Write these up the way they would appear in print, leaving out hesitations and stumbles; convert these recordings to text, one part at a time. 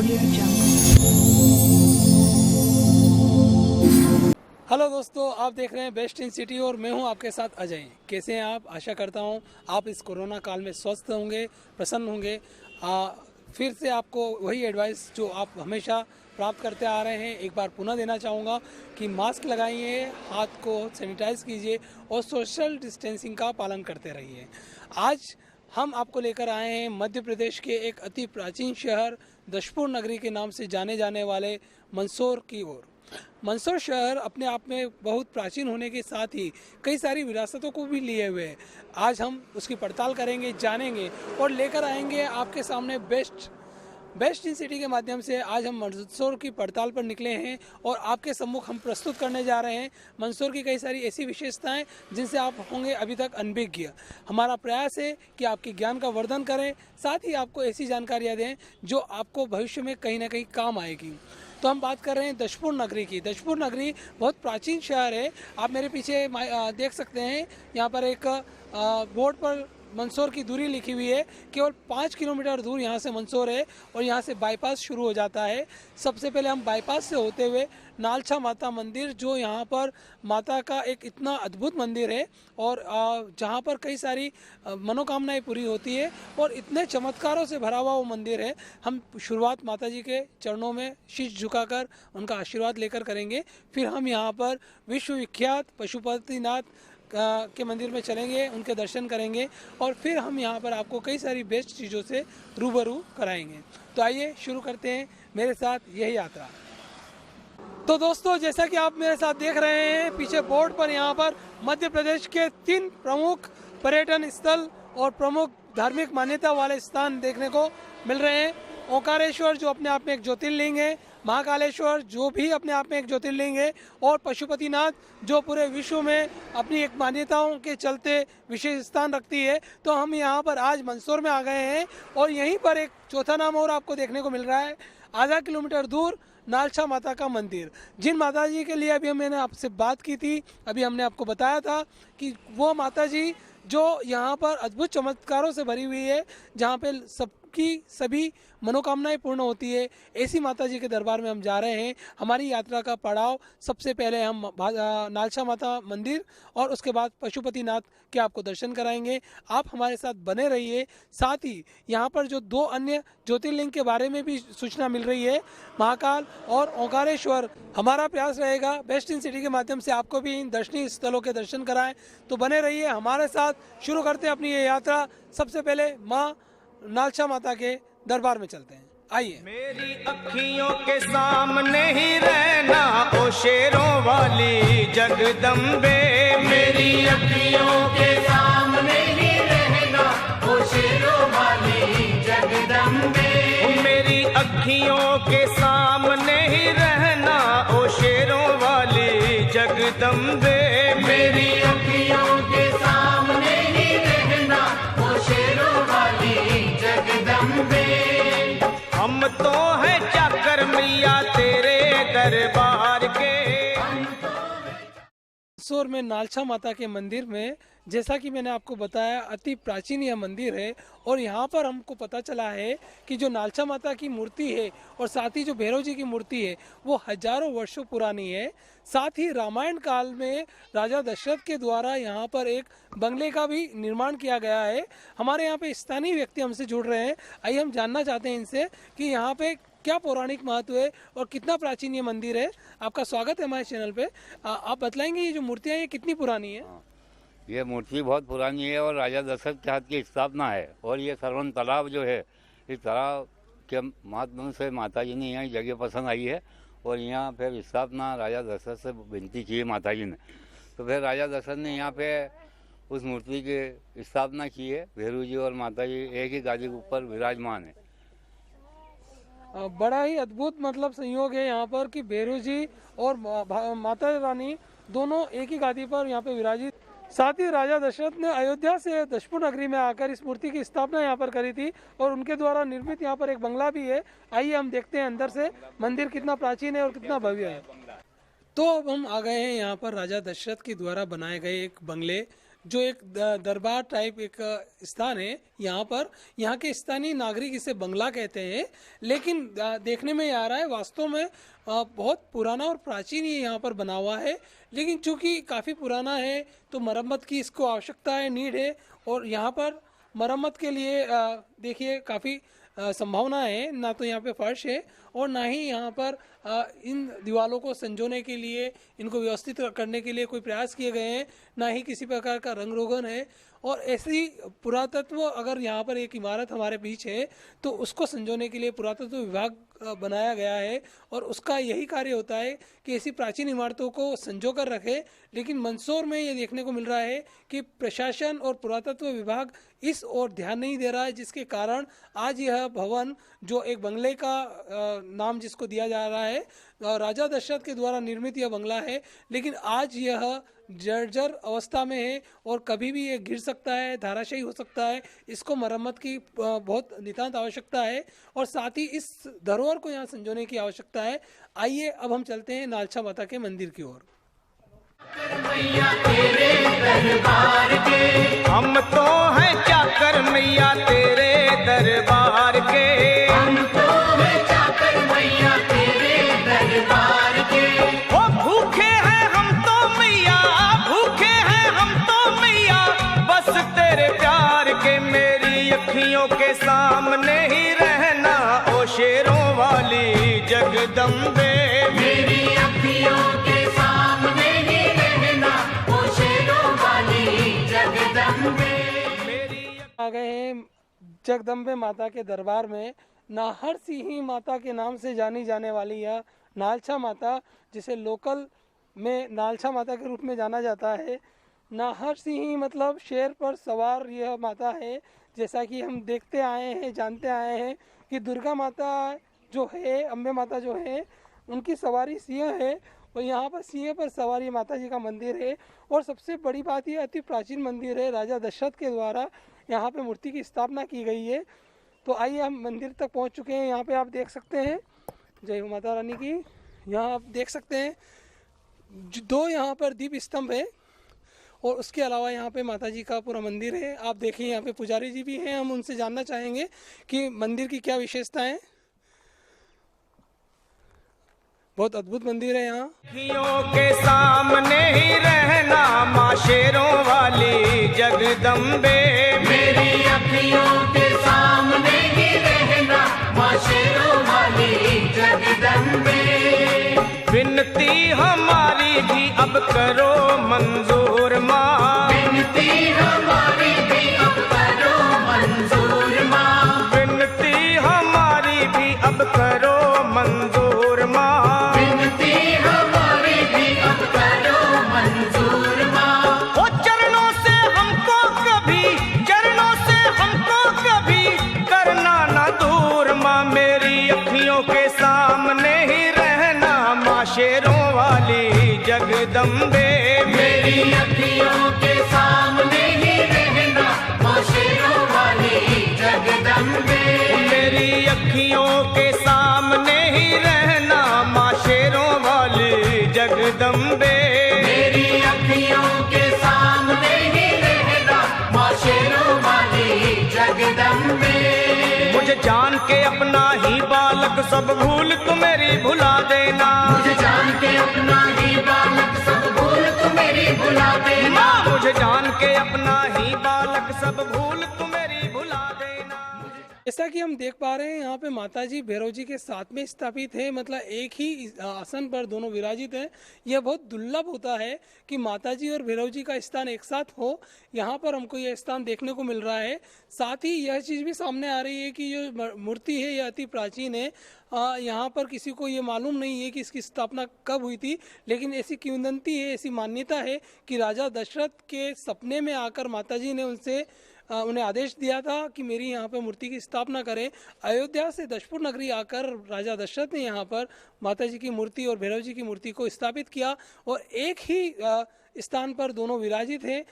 Audio Jungle. Hello दोस्तों, आप देख रहे हैं बेस्ट इन सिटी और मैं हूं आपके साथ अजय। कैसे हैं आप? आशा करता हूं आप इस कोरोना काल में स्वस्थ होंगे, प्रसन्न होंगे। फिर से आपको वही एडवाइस जो आप हमेशा प्राप्त करते आ रहे हैं एक बार पुनः देना चाहूँगा कि मास्क लगाइए, हाथ को सैनिटाइज कीजिए और सोशल डिस्टेंसिंग का पालन करते रहिए। आज हम आपको लेकर आए हैं मध्य प्रदेश के एक अति प्राचीन शहर दशपुर नगरी के नाम से जाने जाने वाले मंदसौर की ओर। मंदसौर शहर अपने आप में बहुत प्राचीन होने के साथ ही कई सारी विरासतों को भी लिए हुए है। आज हम उसकी पड़ताल करेंगे, जानेंगे और लेकर आएंगे आपके सामने बेस्ट इन सिटी के माध्यम से। आज हम मंदसौर की पड़ताल पर निकले हैं और आपके सम्मुख हम प्रस्तुत करने जा रहे हैं मंदसौर की कई सारी ऐसी विशेषताएं जिनसे आप होंगे अभी तक अनभिज्ञ। हमारा प्रयास है कि आपके ज्ञान का वर्धन करें, साथ ही आपको ऐसी जानकारियां दें जो आपको भविष्य में कहीं ना कहीं काम आएगी। तो हम बात कर रहे हैं दशपुर नगरी की। दशपुर नगरी बहुत प्राचीन शहर है। आप मेरे पीछे देख सकते हैं, यहाँ पर एक बोर्ड पर मंदसौर की दूरी लिखी हुई है। केवल 5 किलोमीटर दूर यहाँ से मंदसौर है और यहाँ से बाईपास शुरू हो जाता है। सबसे पहले हम बाईपास से होते हुए नालछा माता मंदिर, जो यहाँ पर माता का एक इतना अद्भुत मंदिर है और जहाँ पर कई सारी मनोकामनाएं पूरी होती है और इतने चमत्कारों से भरा हुआ वो मंदिर है। हम शुरुआत माता जी के चरणों में शीश झुकाकर उनका आशीर्वाद लेकर करेंगे। फिर हम यहाँ पर विश्वविख्यात पशुपतिनाथ के मंदिर में चलेंगे, उनके दर्शन करेंगे और फिर हम यहाँ पर आपको कई सारी बेस्ट चीज़ों से रूबरू कराएंगे। तो आइए शुरू करते हैं मेरे साथ यही यात्रा। तो दोस्तों, जैसा कि आप मेरे साथ देख रहे हैं पीछे बोर्ड पर, यहाँ पर मध्य प्रदेश के 3 प्रमुख पर्यटन स्थल और प्रमुख धार्मिक मान्यता वाले स्थान देखने को मिल रहे हैं। ओंकारेश्वर जो अपने आप में एक ज्योतिर्लिंग है, महाकालेश्वर जो भी अपने आप में एक ज्योतिर्लिंग है और पशुपतिनाथ जो पूरे विश्व में अपनी एक मान्यताओं के चलते विशेष स्थान रखती है। तो हम यहाँ पर आज मंदसौर में आ गए हैं और यहीं पर एक चौथा नाम और आपको देखने को मिल रहा है। आधा किलोमीटर दूर नालछा माता का मंदिर, जिन माता जी के लिए अभी मैंने आपसे बात की थी, अभी हमने आपको बताया था कि वो माता जी जो यहाँ पर अद्भुत चमत्कारों से भरी हुई है, जहाँ पे सबकी सभी मनोकामनाएं पूर्ण होती है, ऐसी माता जी के दरबार में हम जा रहे हैं। हमारी यात्रा का पड़ाव सबसे पहले हम नालछा माता मंदिर और उसके बाद पशुपतिनाथ के आपको दर्शन कराएंगे। आप हमारे साथ बने रहिए। साथ ही यहाँ पर जो 2 अन्य ज्योतिर्लिंग के बारे में भी सूचना मिल रही है, महाकाल और ओंकारेश्वर। हमारा प्रयास रहेगा बेस्ट इन सिटी के माध्यम से आपको भी इन दर्शनीय स्थलों के दर्शन कराएं। तो बने रहिए हमारे साथ। शुरू करते हैं अपनी ये यात्रा। सबसे पहले माँ नालछा माता के दरबार में चलते हैं। आइए। मेरी अखियों के सामने ही रहना ओ शेरों वाली जगदम्बे, मेरी अखियों के सामने ही रहना ओ शेरों वाली जगदम्बे, मेरी अखियों के सामने ही रहना ओ शेरों वाली जगदम्बे, मेरी अखियों के सामने ही रहना ओ शेरों वाली जगदम्बे। हम तो हैं चाकर मैया तेरे दरबार के। मंदसौर में नालछा माता के मंदिर में, जैसा कि मैंने आपको बताया, अति प्राचीन यह मंदिर है और यहाँ पर हमको पता चला है कि जो नालछा माता की मूर्ति है और साथ ही जो भैरव जी की मूर्ति है वो हजारों वर्षों पुरानी है। साथ ही रामायण काल में राजा दशरथ के द्वारा यहाँ पर एक बंगले का भी निर्माण किया गया है। हमारे यहाँ पे स्थानीय व्यक्ति हमसे जुड़ रहे हैं। आइए हम जानना चाहते हैं इनसे कि यहाँ पे क्या पौराणिक महत्व है और कितना प्राचीन ये मंदिर है। आपका स्वागत है हमारे चैनल पे। आप बतलाएंगे ये जो मूर्तियाँ ये कितनी पुरानी है? ये मूर्ति बहुत पुरानी है और राजा दशरथ के हाथ की स्थापना है। और ये सरवन तालाब जो है, इस तालाब के माध्यम से माता जी ने यहाँ जगह पसंद आई है और यहाँ फिर स्थापना राजा दशरथ से विनती की है माता जी ने। तो फिर राजा दशरथ ने यहाँ पे उस मूर्ति की स्थापना की है। भैरू जी और माता जी एक ही गादी के ऊपर विराजमान है। बड़ा ही अद्भुत मतलब संयोग है यहाँ पर कि भैरू जी और माता रानी दोनों एक ही गादी पर यहाँ पे विराजित। साथ ही राजा दशरथ ने अयोध्या से दशपुर नगरी में आकर इस मूर्ति की स्थापना यहाँ पर करी थी और उनके द्वारा निर्मित यहाँ पर एक बंगला भी है। आइए हम देखते हैं अंदर से मंदिर कितना प्राचीन है और कितना भव्य है। तो अब हम आ गए हैं यहाँ पर राजा दशरथ के द्वारा बनाए गए एक बंगले जो एक दरबार टाइप एक स्थान है यहाँ पर। यहाँ के स्थानीय नागरिक इसे बंगला कहते हैं, लेकिन देखने में आ रहा है वास्तव में बहुत पुराना और प्राचीन ये यहाँ पर बना हुआ है। लेकिन चूंकि काफ़ी पुराना है तो मरम्मत की इसको आवश्यकता है, नीड है। और यहाँ पर मरम्मत के लिए देखिए काफ़ी संभावना है, ना तो यहाँ पे फर्श है और ना ही यहाँ पर इन दीवारों को संजोने के लिए, इनको व्यवस्थित करने के लिए कोई प्रयास किए गए हैं, ना ही किसी प्रकार का रंग रोगन है। और ऐसी पुरातत्व अगर यहाँ पर एक इमारत हमारे बीच है तो उसको संजोने के लिए पुरातत्व विभाग बनाया गया है और उसका यही कार्य होता है कि ऐसी प्राचीन इमारतों को संजो कर रखे। लेकिन मंदसौर में ये देखने को मिल रहा है कि प्रशासन और पुरातत्व विभाग इस ओर ध्यान नहीं दे रहा है, जिसके कारण आज यह भवन जो एक बंगले का नाम जिसको दिया जा रहा है, राजा दशरथ के द्वारा निर्मित यह बंगला है, लेकिन आज यह जर्जर अवस्था में है और कभी भी ये गिर सकता है, धाराशायी हो सकता है। इसको मरम्मत की बहुत नितांत आवश्यकता है और साथ ही इस धरोहर को यहाँ संजोने की आवश्यकता है। आइए अब हम चलते हैं नालछा माता के मंदिर की ओर। हम तो हैं क्या कर मैया तेरे दरबार के, हम तो हैं चाकर मैया तेरे दरबार के। ओ भूखे हैं हम तो मैया, भूखे हैं हम तो मैया, बस तेरे प्यार के। मेरी अखियों के सामने ही रहना ओ शेरों वाली जगदम्बे, मेरी अखियों के सामने ही रहना ओ शेरों वाली जगदम्बे। आ गए हैं जगदम्बे माता के दरबार में। नाहर सिंही माता के नाम से जानी जाने वाली यह नालछा माता, जिसे लोकल में नालछा माता के रूप में जाना जाता है। नाहर सिंही मतलब शेर पर सवार यह माता है। जैसा कि हम देखते आए हैं, जानते आए हैं कि दुर्गा माता जो है, अम्बे माता जो है, उनकी सवारी सिंह है और यहाँ पर सिंह पर सवारी माता जी का मंदिर है। और सबसे बड़ी बात यह अति प्राचीन मंदिर है, राजा दशरथ के द्वारा यहाँ पे मूर्ति की स्थापना की गई है। तो आइए हम मंदिर तक पहुँच चुके हैं। यहाँ पे आप देख सकते हैं, जय हो माता रानी की। यहाँ आप देख सकते हैं दो यहाँ पर दीप स्तंभ है और उसके अलावा यहाँ पे माता जी का पूरा मंदिर है। आप देखिए यहाँ पे पुजारी जी भी हैं, हम उनसे जानना चाहेंगे कि मंदिर की क्या विशेषता है। बहुत अद्भुत मंदिर है यहाँ। अखियों के सामने ही रहना माँ शेरों वाली जगदम्बे, मेरी अखियों के सामने ही रहना माँ शेरों वाली जगदम्बे। विनती हमारी भी अब करो मंजूर माँ, विनती हमारी भी अब करो मंजूर माँ, विनती हमारी भी अब करो मंजूर माँ, विनती हमारी भी अब करो मंजूर माँ। ओ चरणों से हमको कभी, चरणों से हमको कभी करना ना दूर माँ। मेरी अखियों के सामने ही रहना माँ शेरों वाली जगदम्बे, मेरी अखियों के सामने ही रहना माँ शेरों वाली जगदम्बे, मेरी अखियों के सामने ही रहना माँ शेरों वाली जगदम्बे। मेरी अखियों के सामने ही रहना माँ शेरों वाली जगदम्बे। मुझे जान के अपना ही बालक सब भूल तू मेरी भुला देना, मुझे जान के अपना ही बालक सब भूल तू मेरी भुला देना, मुझे जान के अपना ही बालक सब भूल तू मेरी भुला देना। जैसा कि हम देख पा रहे हैं यहाँ पे माता जी भैरव जी के साथ में स्थापित है, मतलब एक ही आसन पर दोनों विराजित हैं। यह बहुत दुर्लभ होता है कि माता जी और भैरव जी का स्थान एक साथ हो। यहाँ पर हमको यह स्थान देखने को मिल रहा है। साथ ही यह चीज़ भी सामने आ रही है कि जो मूर्ति है यह अति प्राचीन है। यहाँ पर किसी को ये मालूम नहीं है कि इसकी स्थापना कब हुई थी, लेकिन ऐसी किंवदंती है, ऐसी मान्यता है कि राजा दशरथ के सपने में आकर माता जी ने उन्हें आदेश दिया था कि मेरी यहाँ पर मूर्ति की स्थापना करें। अयोध्या से दशपुर नगरी आकर राजा दशरथ ने यहाँ पर माता जी की मूर्ति और भैरव जी की मूर्ति को स्थापित किया और एक ही स्थान पर दोनों विराजित हैं।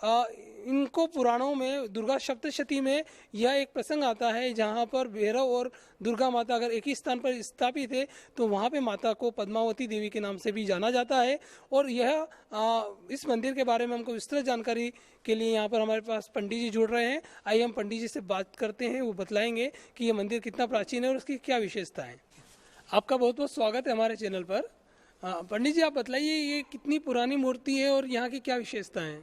इनको पुराणों में दुर्गा सप्तशती में यह एक प्रसंग आता है जहाँ पर भैरव और दुर्गा माता अगर एक ही स्थान पर स्थापित है तो वहाँ पे माता को पद्मावती देवी के नाम से भी जाना जाता है। और यह इस मंदिर के बारे में हमको विस्तृत जानकारी के लिए यहाँ पर हमारे पास पंडित जी जुड़ रहे हैं। आइए हम पंडित जी से बात करते हैं, वो बतलाएंगे कि ये मंदिर कितना प्राचीन है और उसकी क्या विशेषता है। आपका बहुत बहुत स्वागत है हमारे चैनल पर। पंडित जी, आप बताइए ये कितनी पुरानी मूर्ति है और यहाँ की क्या विशेषता है।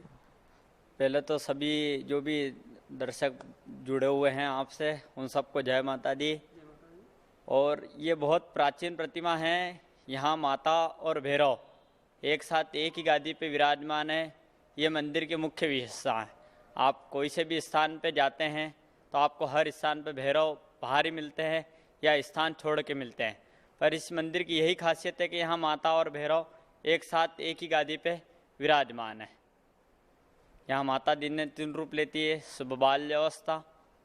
पहले तो सभी जो भी दर्शक जुड़े हुए हैं आपसे उन सबको जय माता दी। और ये बहुत प्राचीन प्रतिमा है। यहाँ माता और भैरव एक साथ एक ही गादी पे विराजमान है। ये मंदिर की मुख्य विशेषता है। आप कोई से भी स्थान पे जाते हैं तो आपको हर स्थान पे भैरव बाहर ही मिलते हैं या स्थान छोड़ के मिलते हैं, पर इस मंदिर की यही खासियत है कि यहाँ माता और भैरव एक साथ एक ही गादी पे विराजमान है। यहाँ माता दिन में 3 रूप लेती है, सुबह बाल्य अवस्था,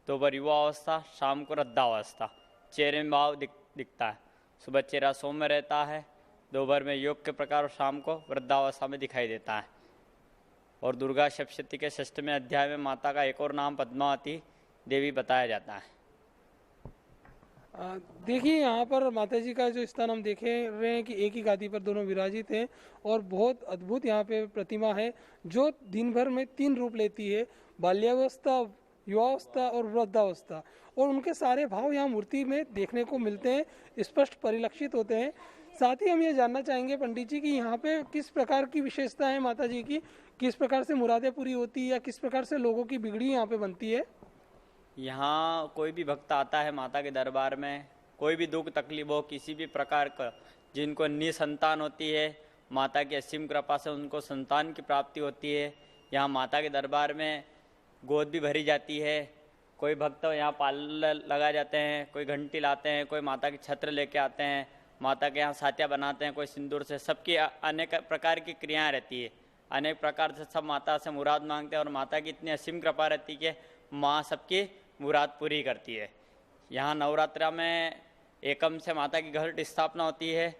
दोपहर युवा अवस्था, शाम को वृद्धावस्था। चेहरे में भाव दिखता है। सुबह चेहरा सौम्य रहता है, दोपहर में योग के प्रकार और शाम को वृद्धावस्था में दिखाई देता है। और दुर्गा सप्तशती के 6वें अध्याय में माता का एक और नाम पद्मावती देवी बताया जाता है। देखिए यहाँ पर माता जी का जो स्थान हम देखे रहे हैं कि एक ही गादी पर दोनों विराजित हैं और बहुत अद्भुत यहाँ पे प्रतिमा है जो दिन भर में 3 रूप लेती है, बाल्यावस्था, युवावस्था और वृद्धावस्था। और उनके सारे भाव यहाँ मूर्ति में देखने को मिलते हैं, स्पष्ट परिलक्षित होते हैं। साथ ही हम ये जानना चाहेंगे पंडित जी कि यहाँ पे किस प्रकार की विशेषता है माता जी की, किस प्रकार से मुरादें पूरी होती है या किस प्रकार से लोगों की बिगड़ी यहाँ पे बनती है। यहाँ कोई भी भक्त आता है माता के दरबार में, कोई भी दुख तकलीफ हो किसी भी प्रकार का, जिनको निसंतान होती है, माता की असीम कृपा से उनको संतान की प्राप्ति होती है। यहाँ माता के दरबार में गोद भी भरी जाती है। कोई भक्त यहाँ पाल लगा जाते हैं, कोई घंटी लाते हैं, कोई माता की छत्र लेके आते हैं, माता के यहाँ साथिया बनाते हैं, कोई सिंदूर से। सबकी अनेक प्रकार की क्रियाएँ रहती है, अनेक प्रकार से सब माता से मुराद मांगते हैं। और माता की इतनी असीम कृपा रहती है कि माँ सबकी मुराद पूरी करती है। यहाँ नवरात्रा में एकम से माता की घट स्थापना होती है।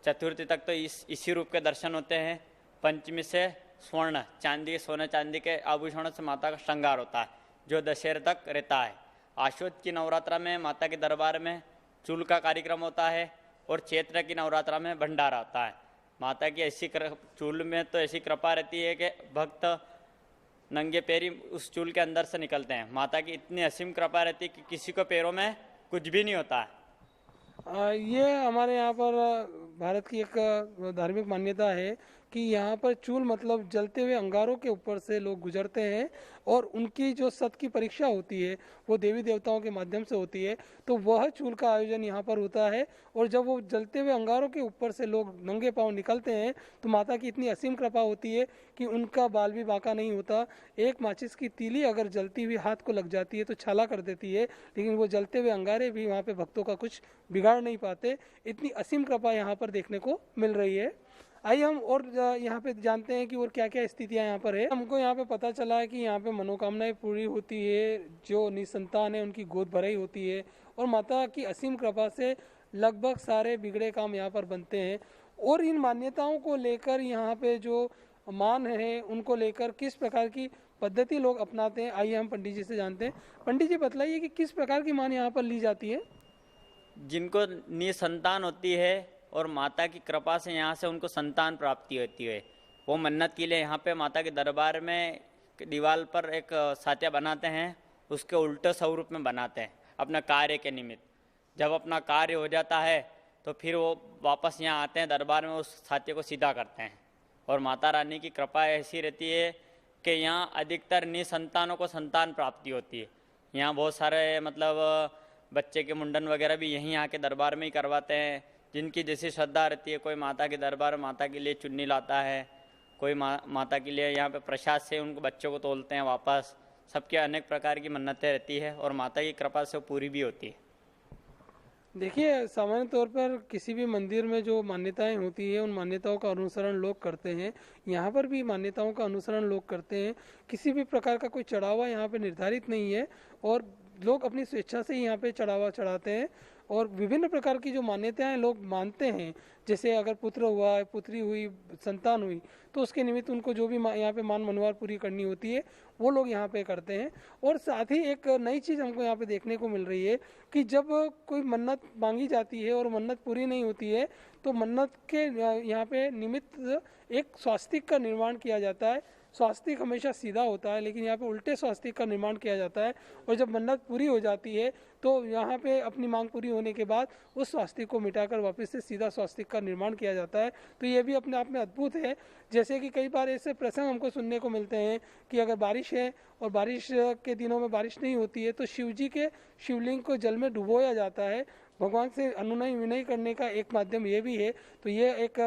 चतुर्थी तक तो इसी रूप के दर्शन होते हैं। पंचमी से स्वर्ण चांदी, सोने चांदी के आभूषणों से माता का श्रृंगार होता है जो दशहरे तक रहता है। आश्वत की नवरात्रा में माता के दरबार में चूल का कार्यक्रम होता है और चैत्र की नवरात्रा में भंडारा होता है। माता की ऐसी चूल में तो ऐसी कृपा रहती है कि भक्त नंगे पैरी उस चूल के अंदर से निकलते हैं। माता की इतनी असीम कृपा रहती है कि किसी को पैरों में कुछ भी नहीं होता है। ये हमारे यहाँ पर भारत की एक धार्मिक मान्यता है कि यहाँ पर चूल मतलब जलते हुए अंगारों के ऊपर से लोग गुजरते हैं और उनकी जो सत की परीक्षा होती है वो देवी देवताओं के माध्यम से होती है। तो वह चूल का आयोजन यहाँ पर होता है और जब वो जलते हुए अंगारों के ऊपर से लोग नंगे पांव निकलते हैं तो माता की इतनी असीम कृपा होती है कि उनका बाल भी बांका नहीं होता। एक माचिस की तीली अगर जलती हुई हाथ को लग जाती है तो छाला कर देती है, लेकिन वो जलते हुए अंगारे भी वहाँ पे भक्तों का कुछ बिगाड़ नहीं पाते। इतनी असीम कृपा यहाँ पर देखने को मिल रही है। आइए हम और यहाँ पे जानते हैं कि और क्या क्या स्थितियाँ यहाँ पर है। हमको यहाँ पे पता चला है कि यहाँ पे मनोकामनाएं पूरी होती है, जो निसंतान है उनकी गोद भराई होती है और माता की असीम कृपा से लगभग सारे बिगड़े काम यहाँ पर बनते हैं। और इन मान्यताओं को लेकर यहाँ पे जो मान है उनको लेकर किस प्रकार की पद्धति लोग अपनाते हैं, आइए हम पंडित जी से जानते हैं। पंडित जी बताइए कि किस प्रकार की मान यहाँ पर ली जाती है। जिनको निसंतान होती है और माता की कृपा से यहाँ से उनको संतान प्राप्ति होती है, वो मन्नत के लिए यहाँ पे माता के दरबार में दीवार पर एक साथिया बनाते हैं, उसके उल्टे स्वरूप में बनाते हैं अपना कार्य के निमित्त। जब अपना कार्य हो जाता है तो फिर वो वापस यहाँ आते हैं दरबार में, उस साथिया को सीधा करते हैं। और माता रानी की कृपा ऐसी रहती है कि यहाँ अधिकतर निसंतानों को संतान प्राप्ति होती है। यहाँ बहुत सारे मतलब बच्चे के मुंडन वगैरह भी यहीं आके दरबार में ही करवाते हैं। जिनकी जैसी श्रद्धा रहती है, कोई माता के दरबार माता के लिए चुन्नी लाता है, कोई माता के लिए यहाँ पे प्रसाद से उनको बच्चों को तोलते हैं वापस। सबके अनेक प्रकार की मन्नतें रहती है और माता की कृपा से वो पूरी भी होती है। देखिए, सामान्य तौर पर किसी भी मंदिर में जो मान्यताएं होती है उन मान्यताओं का अनुसरण लोग करते हैं। यहाँ पर भी मान्यताओं का अनुसरण लोग करते हैं। किसी भी प्रकार का कोई चढ़ावा यहाँ पे निर्धारित नहीं है और लोग अपनी स्वेच्छा से ही यहाँ पे चढ़ावा चढ़ाते हैं और विभिन्न प्रकार की जो मान्यताएं लोग मानते हैं, जैसे अगर पुत्र हुआ, पुत्री हुई, संतान हुई, तो उसके निमित्त उनको जो भी यहाँ पे मान मनोवार पूरी करनी होती है वो लोग यहाँ पे करते हैं। और साथ ही एक नई चीज़ हमको यहाँ पे देखने को मिल रही है कि जब कोई मन्नत मांगी जाती है और मन्नत पूरी नहीं होती है तो मन्नत के यहाँ पे निमित्त एक स्वास्तिक का निर्माण किया जाता है। स्वास्तिक हमेशा सीधा होता है, लेकिन यहाँ पे उल्टे स्वास्तिक का निर्माण किया जाता है। और जब मन्नत पूरी हो जाती है तो यहाँ पे अपनी मांग पूरी होने के बाद उस स्वास्तिक को मिटाकर वापस से सीधा स्वास्तिक का निर्माण किया जाता है। तो ये भी अपने आप में अद्भुत है। जैसे कि कई बार ऐसे प्रसंग हमको सुनने को मिलते हैं कि अगर बारिश है और बारिश के दिनों में बारिश नहीं होती है तो शिव जी के शिवलिंग को जल में डुबोया जाता है। भगवान से अनुनय विनय करने का एक माध्यम ये भी है। तो ये एक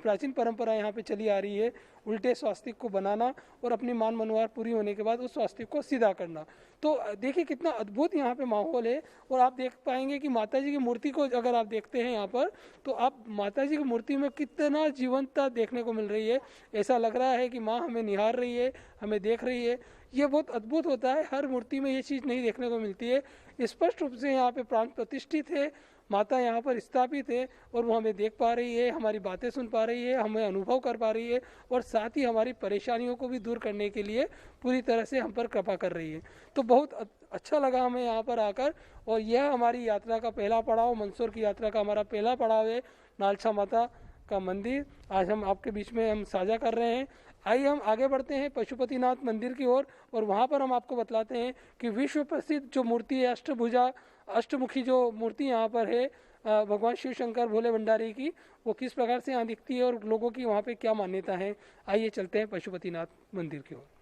प्राचीन परंपरा यहाँ पे चली आ रही है, उल्टे स्वास्तिक को बनाना और अपनी मान मनोवार पूरी होने के बाद उस स्वास्तिक को सीधा करना। तो देखिए कितना अद्भुत यहाँ पे माहौल है। और आप देख पाएंगे कि माता जी की मूर्ति को अगर आप देखते हैं यहाँ पर, तो आप माता जी की मूर्ति में कितना जीवंतता देखने को मिल रही है। ऐसा लग रहा है कि माँ हमें निहार रही है, हमें देख रही है। ये बहुत अद्भुत होता है, हर मूर्ति में ये चीज़ नहीं देखने को मिलती है। स्पष्ट रूप से यहाँ पे प्राण प्रतिष्ठित है, माता यहाँ पर स्थापित है और वो हमें देख पा रही है, हमारी बातें सुन पा रही है, हमें अनुभव कर पा रही है और साथ ही हमारी परेशानियों को भी दूर करने के लिए पूरी तरह से हम पर कृपा कर रही है। तो बहुत अच्छा लगा हमें यहाँ पर आकर। और यह हमारी यात्रा का पहला पड़ाव, मंदसौर की यात्रा का हमारा पहला पड़ाव है नालसा माता का मंदिर। आज हम आपके बीच में हम साझा कर रहे हैं। आइए हम आगे बढ़ते हैं पशुपतिनाथ मंदिर की ओर और वहाँ पर हम आपको बतलाते हैं कि विश्व प्रसिद्ध जो मूर्ति है अष्टभुजा अष्टमुखी जो मूर्ति यहाँ पर है भगवान शिव शंकर भोले भंडारी की, वो किस प्रकार से यहाँ दिखती है और लोगों की वहाँ पे क्या मान्यता है। आइए चलते हैं पशुपतिनाथ मंदिर की ओर।